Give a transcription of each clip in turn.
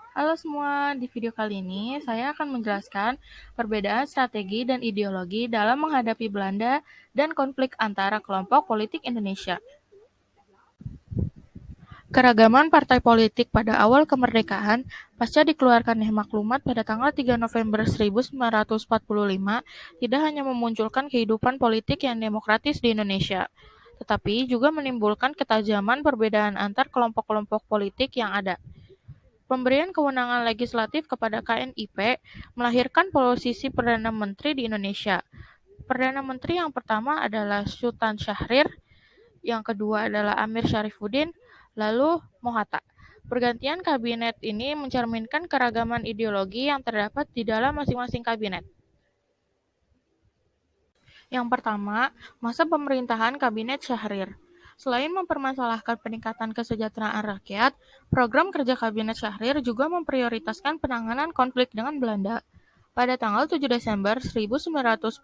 Halo semua, di video kali ini saya akan menjelaskan perbedaan strategi dan ideologi dalam menghadapi Belanda dan konflik antara kelompok politik Indonesia. Keragaman partai politik pada awal kemerdekaan pasca dikeluarkannya maklumat pada tanggal 3 November 1945 tidak hanya memunculkan kehidupan politik yang demokratis di Indonesia, tetapi juga menimbulkan ketajaman perbedaan antar kelompok-kelompok politik yang ada. Pemberian kewenangan legislatif kepada KNIP melahirkan posisi Perdana Menteri di Indonesia. Perdana Menteri yang pertama adalah Sultan Syahrir, yang kedua adalah Amir Syarifuddin, lalu Mohatta. Pergantian kabinet ini mencerminkan keragaman ideologi yang terdapat di dalam masing-masing kabinet. Yang pertama, masa pemerintahan Kabinet Syahrir. Selain mempermasalahkan peningkatan kesejahteraan rakyat, program kerja Kabinet Syahrir juga memprioritaskan penanganan konflik dengan Belanda. Pada tanggal 7 Desember 1942,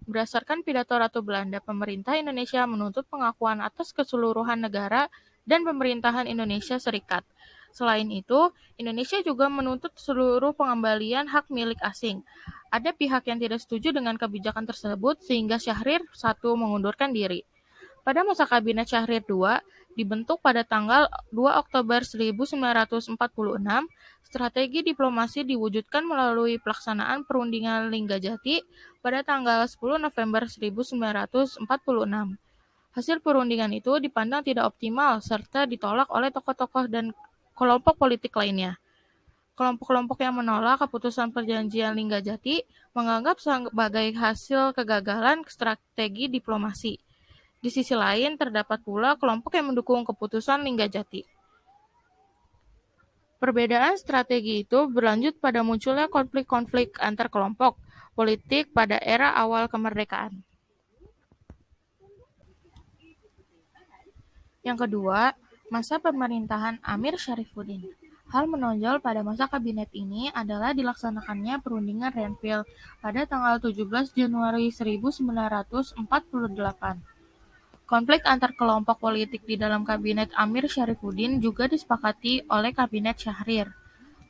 berdasarkan pidato Ratu Belanda, pemerintah Indonesia menuntut pengakuan atas keseluruhan negara dan pemerintahan Indonesia Serikat. Selain itu, Indonesia juga menuntut seluruh pengembalian hak milik asing. Ada pihak yang tidak setuju dengan kebijakan tersebut sehingga Syahrir I mengundurkan diri. Pada masa Kabinet Syahrir II, dibentuk pada tanggal 2 Oktober 1946, strategi diplomasi diwujudkan melalui pelaksanaan perundingan Linggajati pada tanggal 10 November 1946. Hasil perundingan itu dipandang tidak optimal serta ditolak oleh tokoh-tokoh dan kelompok politik lainnya. Kelompok-kelompok yang menolak keputusan perjanjian Linggajati menganggap sebagai hasil kegagalan strategi diplomasi. Di sisi lain, terdapat pula kelompok yang mendukung keputusan Linggajati. Perbedaan strategi itu berlanjut pada munculnya konflik-konflik antar kelompok politik pada era awal kemerdekaan. Yang kedua, masa pemerintahan Amir Syarifuddin. Hal menonjol pada masa kabinet ini adalah dilaksanakannya perundingan Renville pada tanggal 17 Januari 1948. Konflik antar kelompok politik di dalam kabinet Amir Syarifuddin juga disepakati oleh kabinet Syahrir.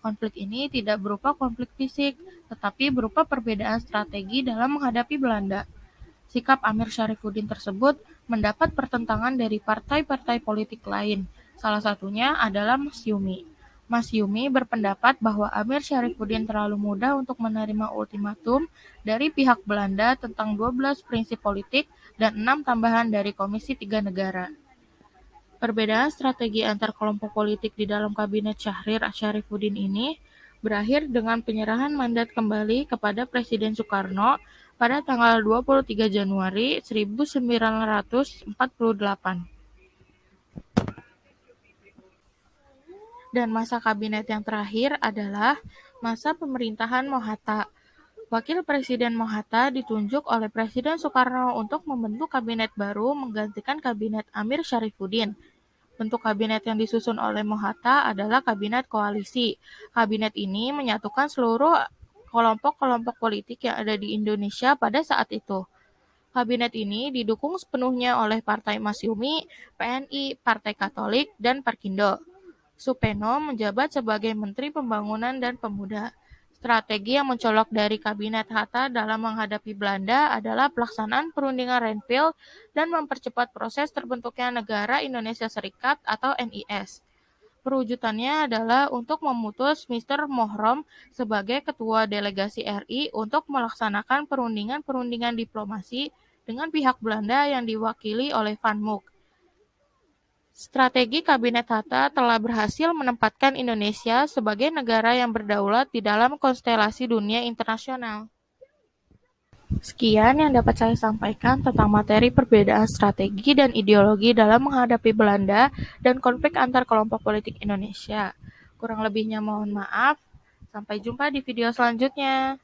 Konflik ini tidak berupa konflik fisik, tetapi berupa perbedaan strategi dalam menghadapi Belanda. Sikap Amir Syarifuddin tersebut mendapat pertentangan dari partai-partai politik lain, salah satunya adalah Masyumi. Masyumi berpendapat bahwa Amir Syarifuddin terlalu mudah untuk menerima ultimatum dari pihak Belanda tentang 12 prinsip politik dan 6 tambahan dari Komisi 3 Negara. Perbedaan strategi antar kelompok politik di dalam kabinet Syarifuddin ini berakhir dengan penyerahan mandat kembali kepada Presiden Soekarno pada tanggal 23 Januari 1948. Dan masa kabinet yang terakhir adalah masa pemerintahan Mohatta. Wakil Presiden Mohatta ditunjuk oleh Presiden Soekarno untuk membentuk kabinet baru menggantikan kabinet Amir Syarifuddin. Bentuk kabinet yang disusun oleh Mohatta adalah kabinet koalisi. Kabinet ini menyatukan seluruh kelompok-kelompok politik yang ada di Indonesia pada saat itu. Kabinet ini didukung sepenuhnya oleh Partai Masyumi, PNI, Partai Katolik, dan Parkindo. Supeno menjabat sebagai Menteri Pembangunan dan Pemuda. Strategi yang mencolok dari Kabinet Hatta dalam menghadapi Belanda adalah pelaksanaan perundingan Renville dan mempercepat proses terbentuknya Negara Indonesia Serikat atau NIS. Perwujudannya adalah untuk memutus Mr. Mohrom sebagai Ketua Delegasi RI untuk melaksanakan perundingan-perundingan diplomasi dengan pihak Belanda yang diwakili oleh Van Mook. Strategi Kabinet Hatta telah berhasil menempatkan Indonesia sebagai negara yang berdaulat di dalam konstelasi dunia internasional. Sekian yang dapat saya sampaikan tentang materi perbedaan strategi dan ideologi dalam menghadapi Belanda dan konflik antar kelompok politik Indonesia. Kurang lebihnya mohon maaf. Sampai jumpa di video selanjutnya.